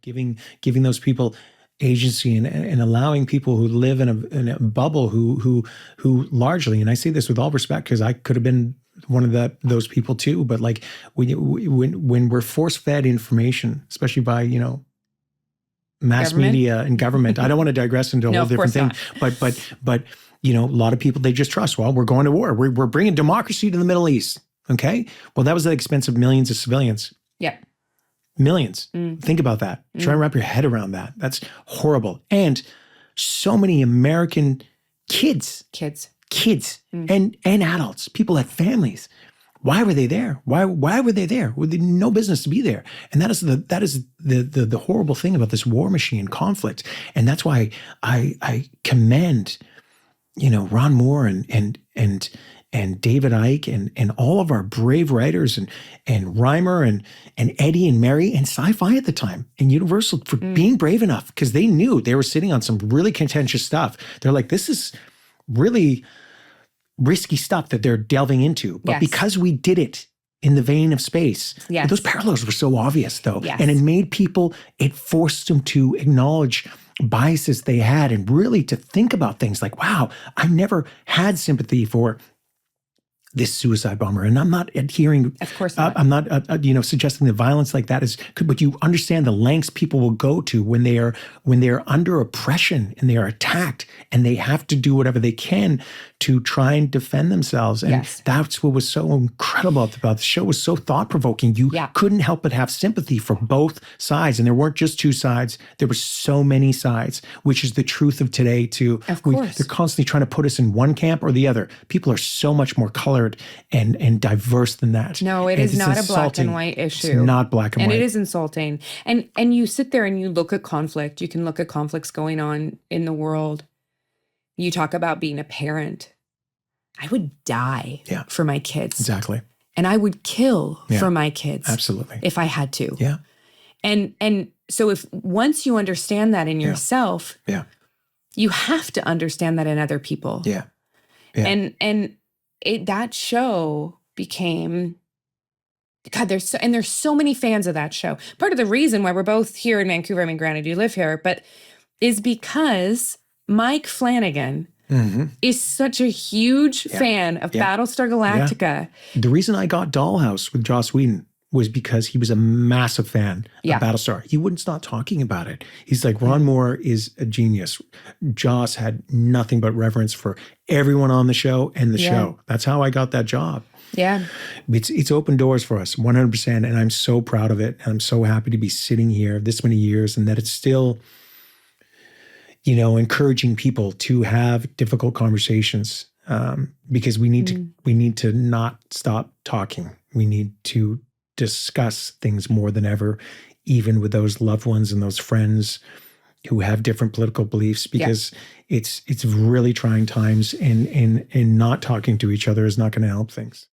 giving those people agency and allowing people who live in a bubble who largely, and I say this with all respect because I could have been one of those people too, but like when we're force-fed information, especially by, mass media and government, I don't want to digress into a whole different thing, but a lot of people, they just trust, well, we're going to war. We're bringing democracy to the Middle East. Okay. Well, that was at the expense of millions of civilians. Yeah. Millions. Think about that. Try and wrap your head around that. That's horrible. And so many American kids and adults, people had families. Why were they there? Why were they there? Well, they had no business to be there. And that is the horrible thing about this war machine conflict. And that's why I commend, Ron Moore and David Icke and all of our brave writers and Reimer and Eddie and Mary and Sci-Fi at the time and Universal for being brave enough, because they knew they were sitting on some really contentious stuff. They're like, this is really risky stuff that they're delving into. But because we did it in the vein of space, those parallels were so obvious though. Yes. And it forced them to acknowledge biases they had and really to think about things like, wow, I never had sympathy for this suicide bomber. And I'm not adhering, of course not. I'm not, suggesting that violence like that is good, but you understand the lengths people will go to when they are under oppression and they are attacked and they have to do whatever they can to try and defend themselves. And that's what was so incredible about the show. It was so thought-provoking. You couldn't help but have sympathy for both sides. And there weren't just two sides. There were so many sides, which is the truth of today too. Of course. They're constantly trying to put us in one camp or the other. People are so much more colored and diverse than that. No, it's not a black and white issue. It's not black and white. And it is insulting. And you sit there and you look at conflict. You can look at conflicts going on in the world. You talk about being a parent. I would die for my kids. Exactly. And I would kill for my kids. Absolutely. If I had to. Yeah. And so if once you understand that in yourself, you have to understand that in other people. Yeah. And that show became, God, there's so many fans of that show. Part of the reason why we're both here in Vancouver, I mean, granted you live here, but is because Mike Flanagan is such a huge fan of Battlestar Galactica. The reason I got Dollhouse with Joss Whedon was because he was a massive fan of Battlestar. He wouldn't stop talking about it. He's like, Ron Moore is a genius. Joss had nothing but reverence for everyone on the show and the show. That's how I got that job. Yeah. It's opened doors for us 100%. And I'm so proud of it. And I'm so happy to be sitting here this many years and that it's still, encouraging people to have difficult conversations because we need to not stop talking. We need to discuss things more than ever, even with those loved ones and those friends who have different political beliefs, because it's really trying times and not talking to each other is not going to help things.